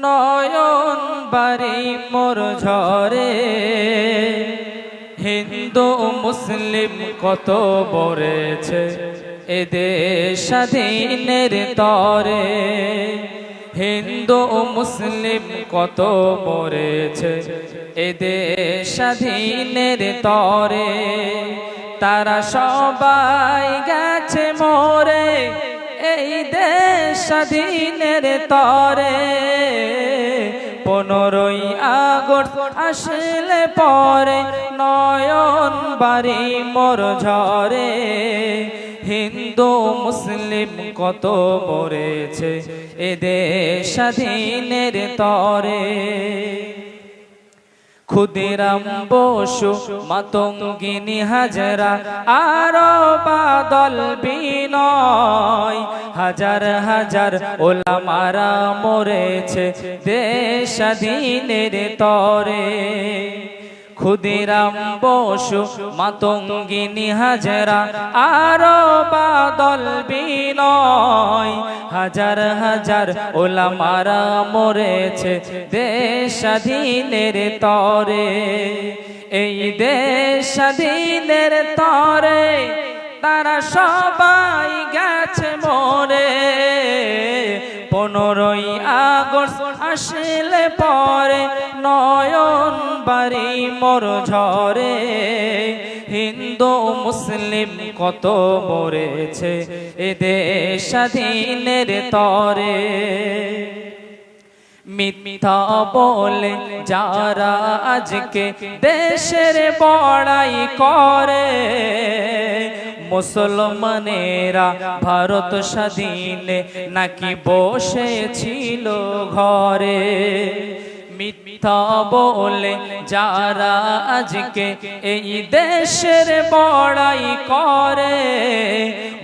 নয়ন বাড়ি মোর ঝরে। হিন্দু মুসলিম কত মরেছে এদেশ স্বাধীনের তরে। হিন্দু মুসলিম কত মরেছে এদেশ স্বাধীনের তরে। তারা সবাই গেছে মরে এই দেশ স্বাধীনের তরে। 15ই আগস্ট আসলে পরে নয়ন বাড়ি মোর ঝরে। হিন্দু মুসলিম কত মরেছে এদেশ স্বাধীনের তরে। ক্ষুদিরাম বসু মাতঙ্গিনী হাজরা আরো বাদল বিনয়। হাজার হাজার ওলামারা মরেছে দেশ স্বাধীনের তরে। ক্ষুদিরাম বসু মাতঙ্গিনী হাজরা আরো বাদল বিনয়। হাজার হাজার ওলামারা মরেছে দেশ স্বাধীনের তরে। এই দেশ স্বাধীনের তরে তারা সবাই গেছে মরে। 15ই আগস্ট আসলে পরে নয়ন বাড়ি মোর ঝরে। হিন্দু মুসলিম কত মরেছে এদেশ স্বাধীনের তরে। মিথ্যা বলে যারা আজকে দেশের বড়াই করে। মুসলমানেরা ভারত স্বাধীনে নাকি বসেছিল ঘরে। মিথ্যা বলে যারা আজকে এই দেশের বড়াই করে।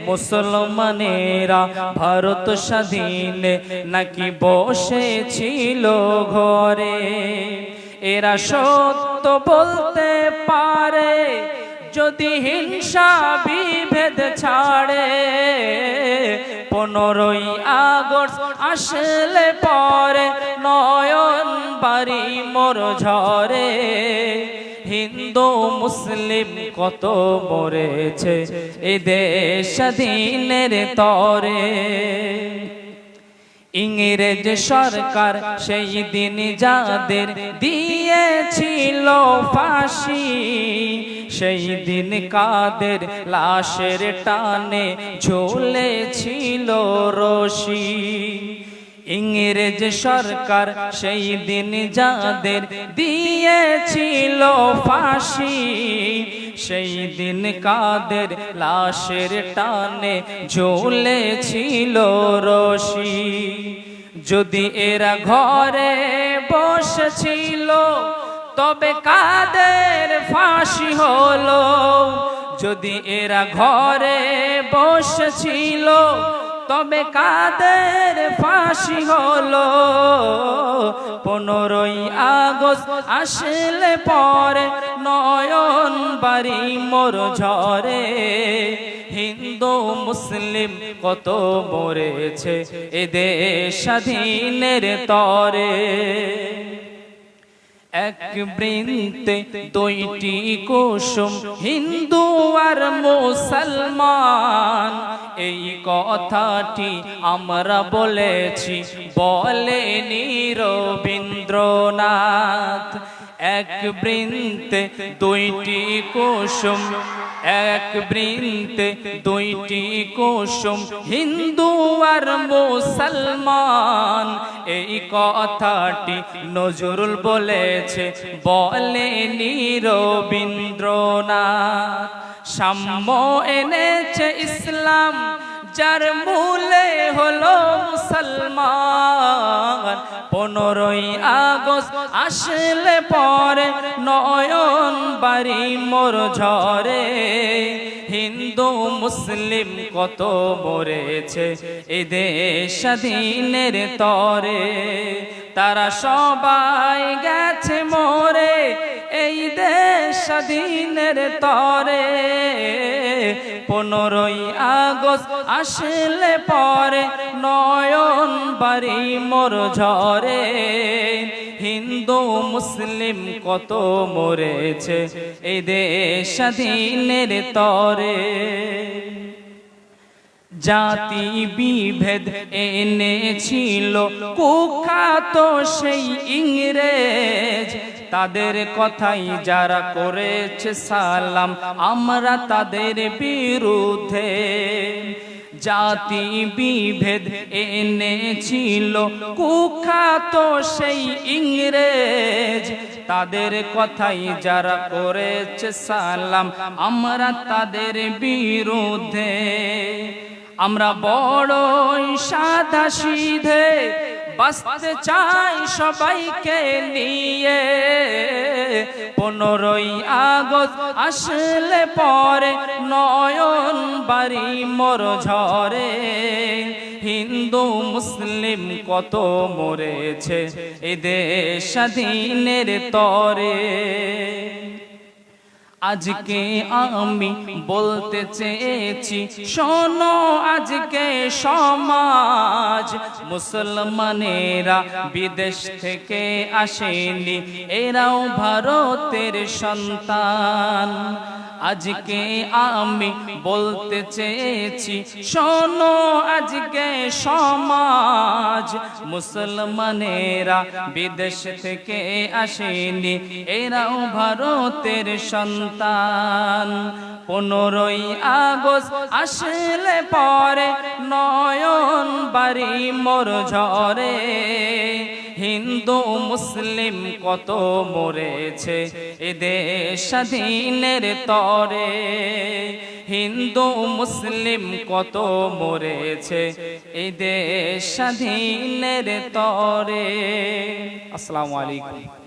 মুসলমানেরা ভারত স্বাধীনে নাকি বসেছিল ঘরে। এরা সত্য বলতে পারে যদি হিংসা বিভেদ ছাড়ে। 15ই আগস্ট আসলে পরে নয়ন বাড়ি মোর ঝরে। হিন্দু মুসলিম কত মরেছে এদেশ স্বাধীনের তরে। ইংরেজ সরকার সেই দিন যাদের দিয়েছিল ফাঁসি। সেই দিন কাদের লাশের টানে ঝুলেছিল রশি। ইংরেজ সরকার সেই দিন যাদের দিয়েছিল ফাঁসি। সেই দিন কাদের লাশের টানে ঝুলেছিল রশি। যদি এরা ঘরে বসেছিল তবে কাদের ফাঁসি হলো। যদি এরা ঘরে বসেছিল তবে কাদের ফাঁসি হলো। 15ই আগস্ট আসলে পরে নয়ন বাড়ি মোর ঝরে। হিন্দু মুসলিম কত মরেছে এদেশ স্বাধীনের তরে। এক বৃন্তে দুইটি কুসুম হিন্দু আর মুসলমান। এই কথাটি আমরা বলেছি বলেনি রবীন্দ্রনাথ। এক বৃন্তে দুইটি কুসুম, এক বৃন্তে দুইটি কুসুম হিন্দু আর মুসলমান। এই কথাটি নজরুল বলেছে বলেনি রবীন্দ্রনাথ। সাম্য এনেছে ইসলাম যার মূলে হলো মুসলমান। 15ই আগস্ট আসলে পরে নয়ন বাড়ি মোর ঝরে। হিন্দু মুসলিম কত মরেছে এদেশ স্বাধীনের তরে। তারা সবাই গেছে মরে এই দেশ স্বাধীনের তরে 15ই আগস্ট আসলে পরে নয়ন বাড়ি মোর ঝরে হিন্দু মুসলিম কত মরেছে এই দেশ স্বাধীনের তরে জাতি বিভেদ এনেছিল কুখ্যাত সেই ইংরেজ তাদের কথাই যারা করেছে সালাম আমরা তাদের বিরুদ্ধে জাতি বিভেদ এনেছিল কুখ্যাত সেই ইংরেজ তাদের কথাই যারা করেছে সালাম আমরা তাদের বিরুদ্ধে আমরা বড়ই সাদা সিধে বাঁচতে চাই সবাইকে নিয়ে 15ই আগস্ট আসলে পরে নয়ন বাড়ি মোর ঝরে হিন্দু মুসলিম কত মরেছে এ দেশ স্বাধীনের তরে আজকে আমি বলতে চেয়েছি শোনো আজকে সমাজ মুসলমানেরা বিদেশ থেকে আসেনি এরাও ভারতের সন্তান আজকে আমি বলতে চেয়েছি শোনো আজকে সমাজ মুসলমানেরা বিদেশ থেকে আসেনি এরাও ভারতের সন্তান 15ই আগস্ট আসলে পরে নয়ন বাড়ি মোর ঝরে হিন্দু মুসলিম কত মরেছে এ দেশ স্বাধীনের তরে হিন্দু মুসলিম কত মরেছে এই দেশ স্বাধীনের তরে আসসালামু আলাইকুম